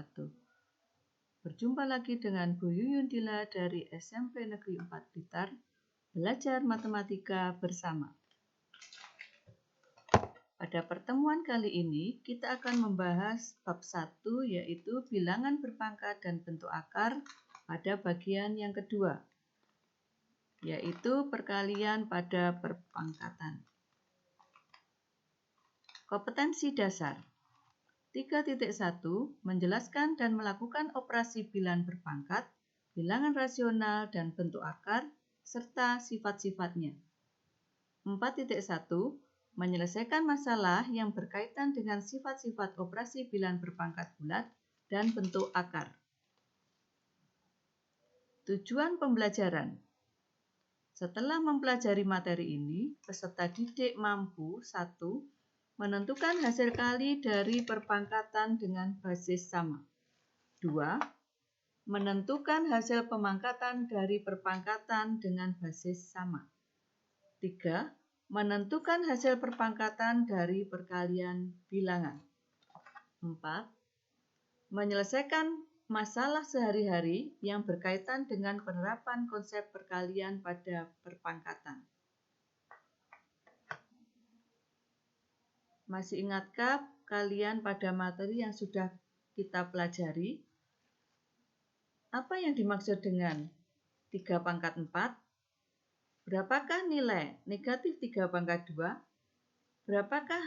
wabarakatuh. Berjumpa lagi dengan Bu Yuyun Dila dari SMP Negeri 4 Blitar, belajar matematika bersama. Pada pertemuan kali ini, kita akan membahas bab 1, yaitu bilangan berpangkat dan bentuk akar pada bagian yang kedua, yaitu perkalian pada perpangkatan. Kompetensi dasar 3.1 menjelaskan dan melakukan operasi bilangan berpangkat, bilangan rasional dan bentuk akar, serta sifat-sifatnya. 4.1 menyelesaikan masalah yang berkaitan dengan sifat-sifat operasi bilangan berpangkat bulat dan bentuk akar. Tujuan pembelajaran. Setelah mempelajari materi ini, peserta didik mampu 1. Menentukan hasil kali dari perpangkatan dengan basis sama. 2. Menentukan hasil pemangkatan dari perpangkatan dengan basis sama. 3. Menentukan hasil perpangkatan dari perkalian bilangan. 4. Menyelesaikan masalah sehari-hari yang berkaitan dengan penerapan konsep perkalian pada perpangkatan. Masih ingatkah kalian pada materi yang sudah kita pelajari? Apa yang dimaksud dengan 3 pangkat 4? Berapakah nilai negatif 3 pangkat 2? Berapakah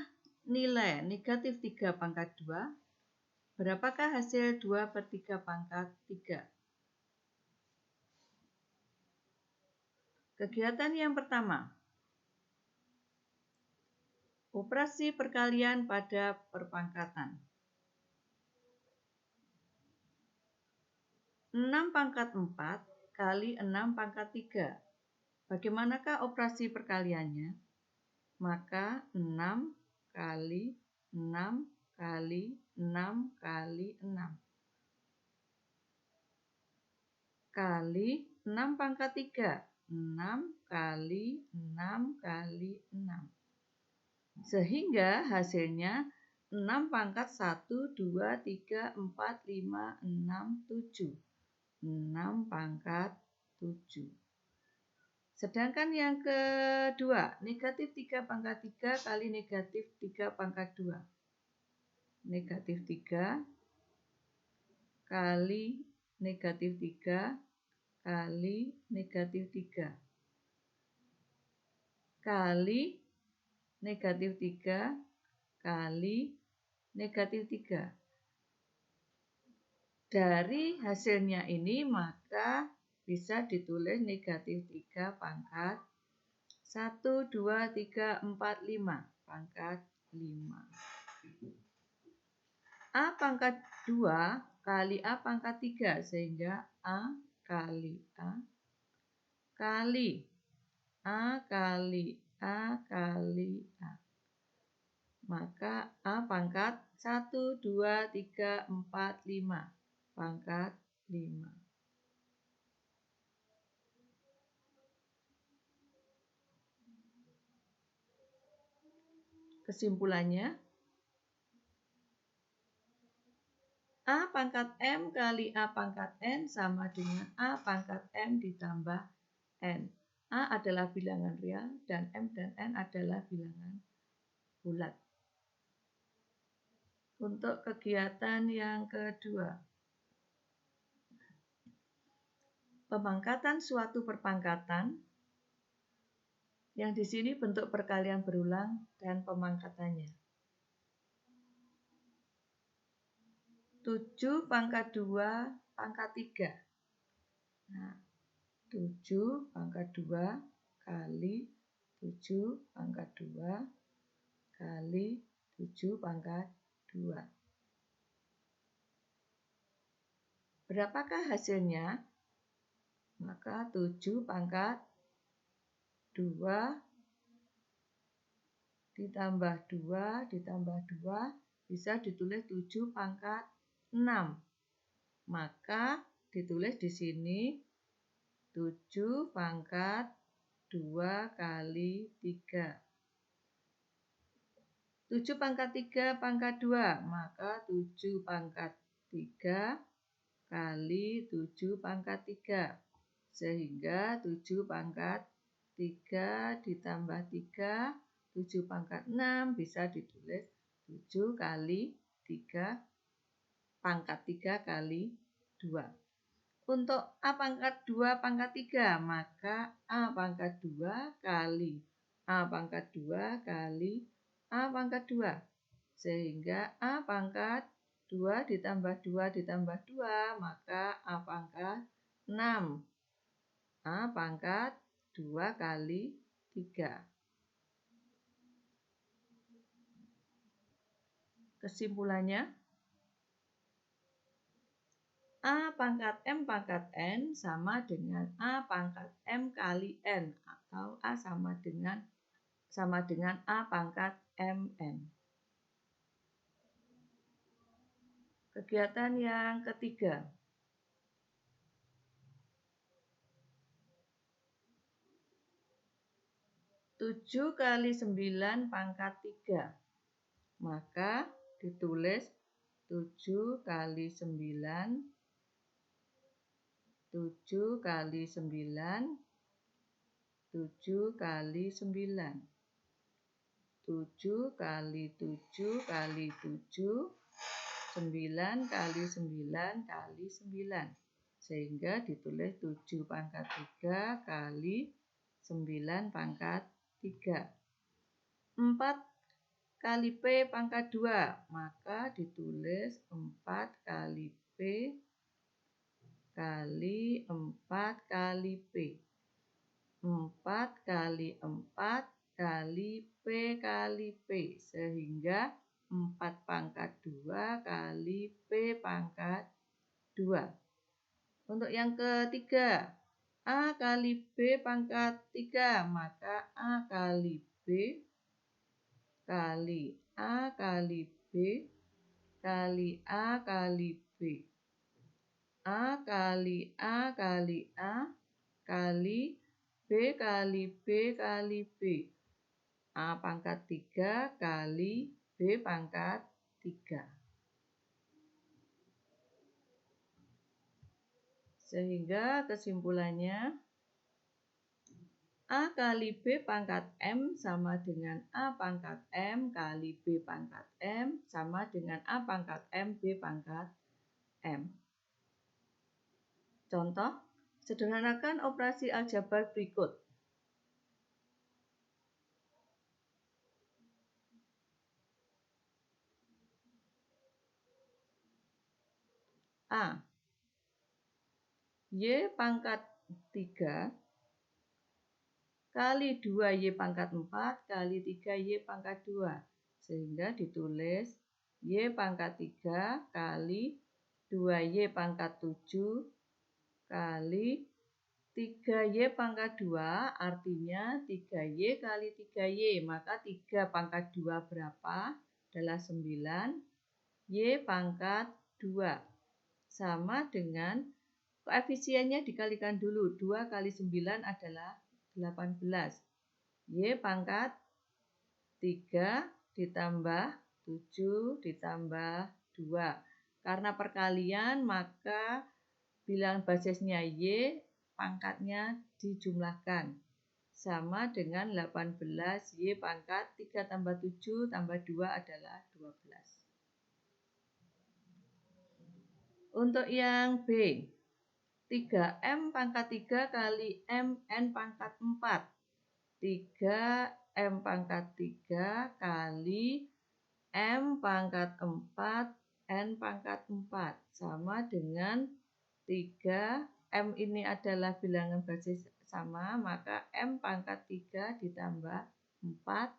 nilai negatif 3 pangkat 2? Berapakah hasil 2/3 pangkat 3? Kegiatan yang pertama. Operasi perkalian pada perpangkatan. 6 pangkat 4 kali 6 pangkat 3. Bagaimanakah operasi perkaliannya? Maka 6 kali 6 kali 6 kali 6 kali 6 pangkat 3. 6 kali 6 kali 6. Sehingga hasilnya 6 pangkat 1, 2, 3, 4, 5, 6, 7. 6 pangkat 7. Sedangkan yang kedua, negatif 3 pangkat 3 kali negatif 3 pangkat 2. Negatif 3 kali negatif 3 kali negatif 3 kali negatif 3 kali negatif 3. Dari hasilnya ini maka bisa ditulis negatif 3 pangkat 1, 2, 3, 4, 5 pangkat 5. A pangkat 2 kali A pangkat 3 sehingga A kali A kali A kali A kali A. Maka A pangkat 1, 2, 3, 4, 5 pangkat 5. Kesimpulannya, A pangkat M kali A pangkat N sama dengan A pangkat M ditambah N. A adalah bilangan real dan M dan N adalah bilangan bulat. Untuk kegiatan yang kedua, pemangkatan suatu perpangkatan, yang di sini bentuk perkalian berulang dan pemangkatannya. 7 pangkat 2 pangkat 3. Nah, 7 pangkat 2 kali 7 pangkat 2 kali 7 pangkat 2. Berapakah hasilnya? Maka 7 pangkat 2 ditambah 2 ditambah 2 bisa ditulis 7 pangkat 6. Maka ditulis di sini 7 pangkat 2 kali 3. 7 pangkat 3 pangkat 2, maka 7 pangkat 3 kali 7 pangkat 3. Sehingga 7 pangkat 3 ditambah 3, 7 pangkat 6 bisa ditulis 7 kali 3 pangkat 3 kali 2. Untuk A pangkat 2 pangkat 3, maka A pangkat 2 kali A pangkat 2 kali A pangkat 2. Sehingga A pangkat 2 ditambah 2 ditambah 2, maka A pangkat 6. A pangkat 2 kali 3. Kesimpulannya, A pangkat M pangkat N sama dengan A pangkat M kali N, atau A sama dengan A pangkat MN. Kegiatan yang ketiga. Tujuh kali 9 pangkat 3. Maka ditulis 7 kali 9, 7 kali 9, 7 kali 9. 7 kali 7 kali 7, 9 kali 9 kali 9. Sehingga ditulis 7 pangkat 3 kali 9 pangkat 3. 4 kali P pangkat 2, maka ditulis 4 kali P kali 4 kali P. 4 kali 4 kali P kali P, sehingga 4 pangkat 2 kali P pangkat 2. Untuk yang ketiga, A kali B pangkat 3, maka A kali B kali A kali B kali A kali B. A kali A kali A kali B kali B kali B. A pangkat 3 kali B pangkat 3. Sehingga kesimpulannya, A kali B pangkat M sama dengan A pangkat M kali B pangkat M sama dengan A pangkat M B pangkat M. Contoh, sederhanakan operasi aljabar berikut. A. Y pangkat 3 kali 2Y pangkat 4 kali 3Y pangkat 2. Sehingga ditulis Y pangkat 3 kali 2Y pangkat 7 kali 3Y pangkat 2, artinya 3Y kali 3Y. Maka 3 pangkat 2 berapa? Adalah 9. Y pangkat 2. Sama dengan koefisiennya dikalikan dulu. 2 kali 9 adalah 18. Y pangkat 3 ditambah 7 ditambah 2. Karena perkalian, maka bilangan basisnya Y, pangkatnya dijumlahkan. Sama dengan 18. Y pangkat 3 tambah 7 tambah 2 adalah 12. Untuk yang B, 3M pangkat 3 kali MN pangkat 4. 3M pangkat 3 kali M pangkat 4 N pangkat 4. Sama dengan 3M ini adalah bilangan basis sama, maka M pangkat 3 ditambah 4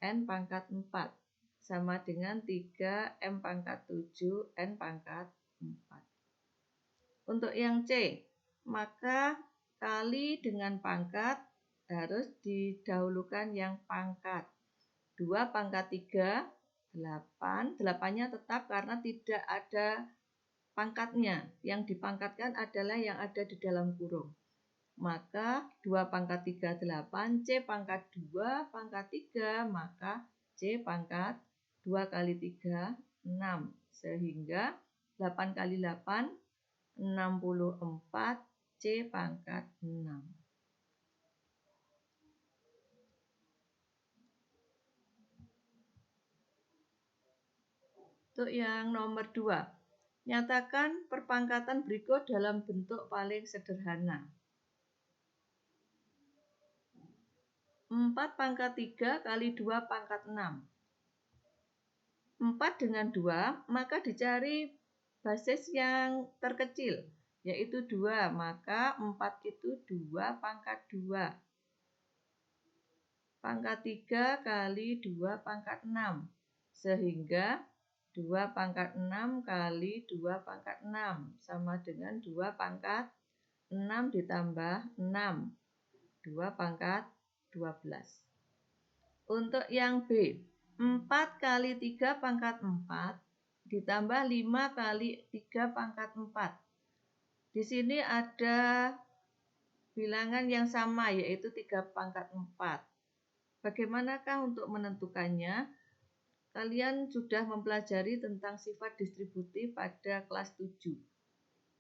N pangkat 4. Sama dengan 3M pangkat 7 N pangkat 4. Untuk yang C, maka kali dengan pangkat harus didahulukan yang pangkat. 2 pangkat 3, 8. 8-nya tetap karena tidak ada pangkatnya. Yang dipangkatkan adalah yang ada di dalam kurung. Maka 2 pangkat 3, 8. C pangkat 2 pangkat 3, maka C pangkat 2 kali 3, 6. Sehingga 8 kali 8, 64, C pangkat 6. Untuk yang nomor 2, nyatakan perpangkatan berikut dalam bentuk paling sederhana. 4 pangkat 3 kali 2 pangkat 6. 4 dengan 2, maka dicari basis yang terkecil, yaitu 2. Maka 4 itu 2 pangkat 2. Pangkat 3 kali 2 pangkat 6. Sehingga 2 pangkat 6 kali 2 pangkat 6 sama dengan 2 pangkat 6 ditambah 6. 2 pangkat 12. Untuk yang B, 4 kali 3 pangkat 4 ditambah 5 kali 3 pangkat 4. Di sini ada bilangan yang sama, yaitu 3 pangkat 4. Bagaimanakah untuk menentukannya? Kalian sudah mempelajari tentang sifat distributif pada kelas 7.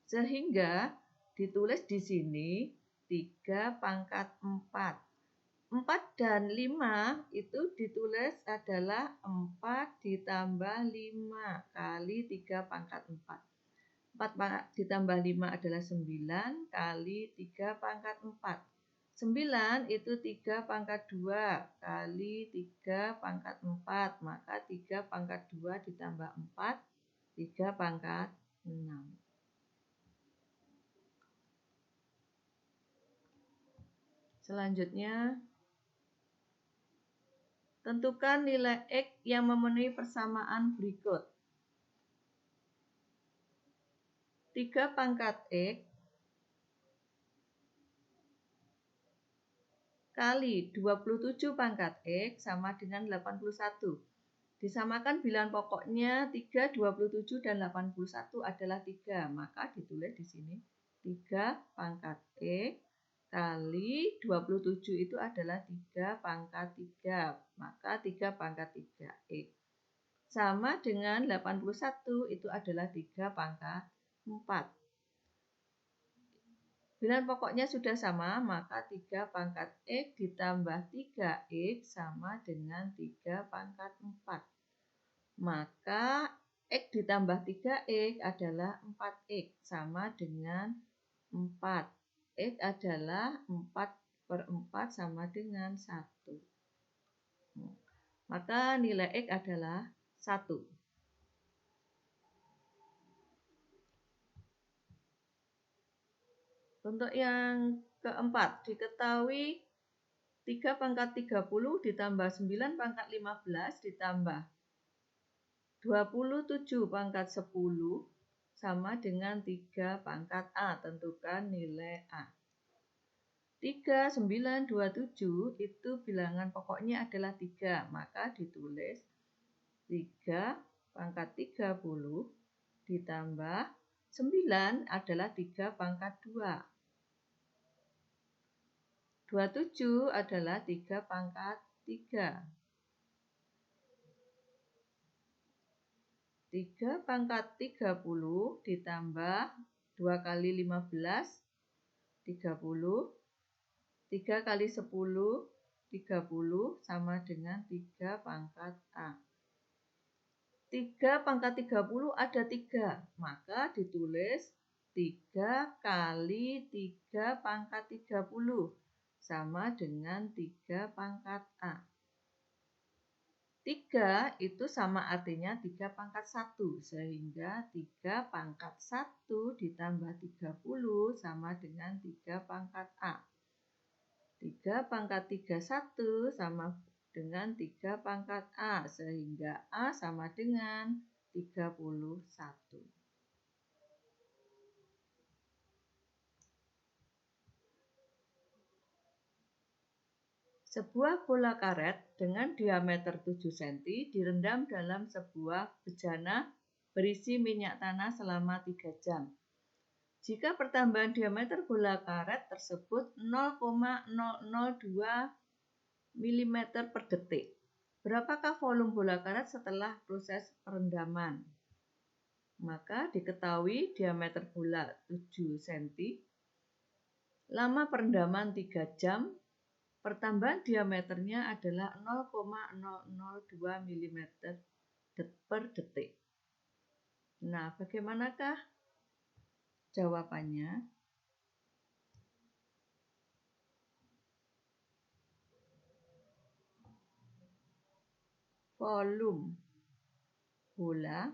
Sehingga ditulis di sini 3 pangkat 4. 4 dan 5 itu ditulis adalah 4 ditambah 5 kali 3 pangkat 4. 4 ditambah 5 adalah 9 kali 3 pangkat 4. 9 itu 3 pangkat 2 kali 3 pangkat 4. Maka 3 pangkat 2 ditambah 4, 3 pangkat 6. Selanjutnya, tentukan nilai X yang memenuhi persamaan berikut. 3 pangkat X kali 27 pangkat X sama dengan 81. Disamakan bilangan pokoknya 3, 27, dan 81 adalah 3. Maka ditulis di sini 3 pangkat X kali 27 itu adalah 3 pangkat 3. Maka 3 pangkat 3X. Sama dengan 81 itu adalah 3 pangkat 4. Bilangan pokoknya sudah sama, maka 3 pangkat X ditambah 3X sama dengan 3 pangkat 4. Maka X ditambah 3X adalah 4X sama dengan 4. X adalah 4/4 sama dengan 1. Maka nilai X adalah 1. Untuk yang keempat, diketahui 3 pangkat 30 ditambah 9 pangkat 15 ditambah 27 pangkat 10 sama dengan 3 pangkat A. Tentukan nilai A. 3, 9, 27 itu bilangan pokoknya adalah 3. Maka ditulis 3 pangkat 30 ditambah 9 adalah 3 pangkat 2. 27 adalah 3 pangkat 3. 3 pangkat 30 ditambah 2 kali 15, 30. 3 kali 10, 30 sama dengan 3 pangkat A. 3 pangkat 30 ada 3, maka ditulis 3 kali 3 pangkat 30 sama dengan 3 pangkat A. 3 itu sama artinya 3 pangkat 1, sehingga 3 pangkat 1 ditambah 30 sama dengan 3 pangkat A. 3 pangkat 31 sama dengan 3 pangkat A, sehingga A sama dengan 31. Sebuah bola karet dengan diameter 7 cm direndam dalam sebuah bejana berisi minyak tanah selama 3 jam. Jika pertambahan diameter bola karet tersebut 0,002 mm per detik, berapakah volume bola karet setelah proses perendaman? Maka diketahui diameter bola 7 cm, lama perendaman 3 jam, pertambahan diameternya adalah 0,002 mm per detik. Nah, bagaimanakah jawabannya? Volume bola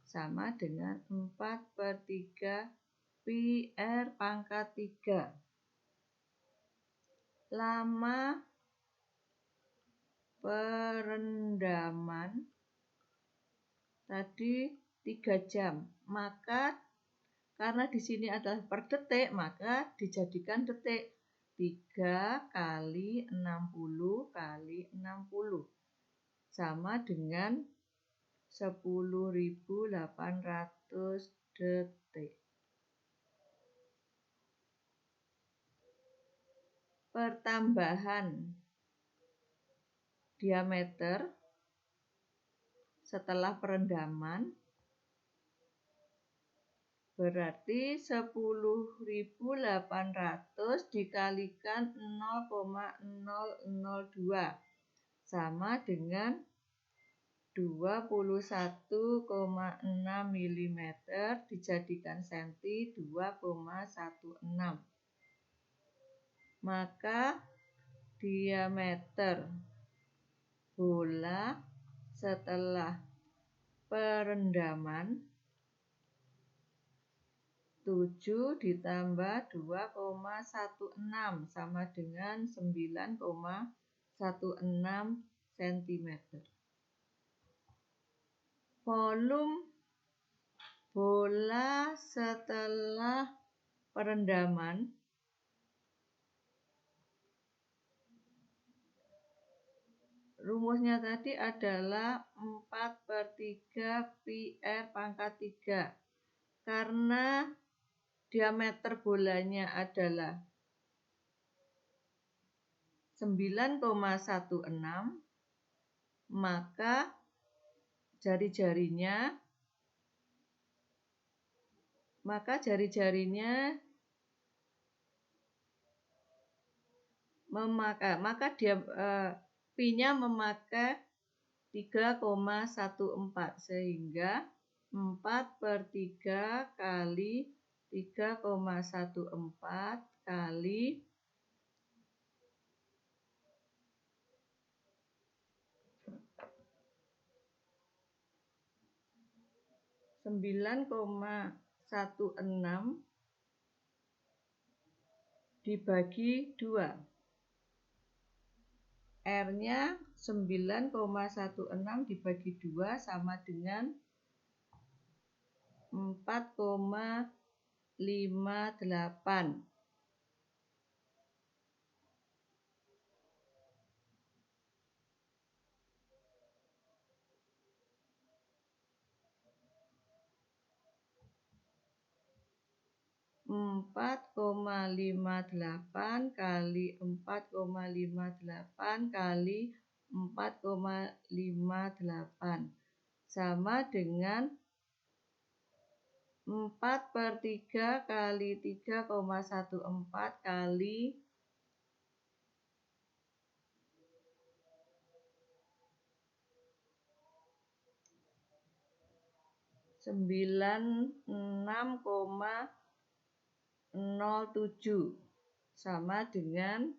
sama dengan 4/3 pi R pangkat 3. Lama perendaman tadi 3 jam. Maka karena di sini adalah per detik, maka dijadikan detik. 3 kali 60 kali 60 sama dengan 10.800 detik. Pertambahan diameter setelah perendaman berarti 10.800 dikalikan 0,002 sama dengan 21,6 mm dijadikan senti 2,16. Maka diameter bola setelah perendaman 7 ditambah 2,16 sama dengan 9,16 cm. Volume bola setelah perendaman rumusnya tadi adalah 4/3 pi R pangkat 3. Karena diameter bolanya adalah 9,16, maka jari-jarinya pi-nya memakai 3,14 sehingga 4/3 kali 3,14 kali 9,16 dibagi 2. R-nya 9,16 dibagi 2 sama dengan 4,58. 4,58 kali 4,58 kali 4,58 sama dengan 4/3 kali 3,14 kali 96,07 sama dengan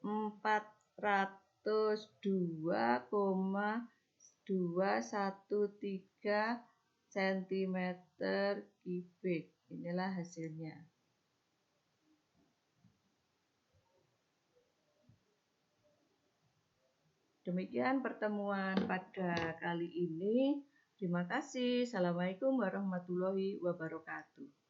402,213 cm3. Inilah hasilnya. Demikian pertemuan pada kali ini. Terima kasih. Assalamualaikum warahmatullahi wabarakatuh.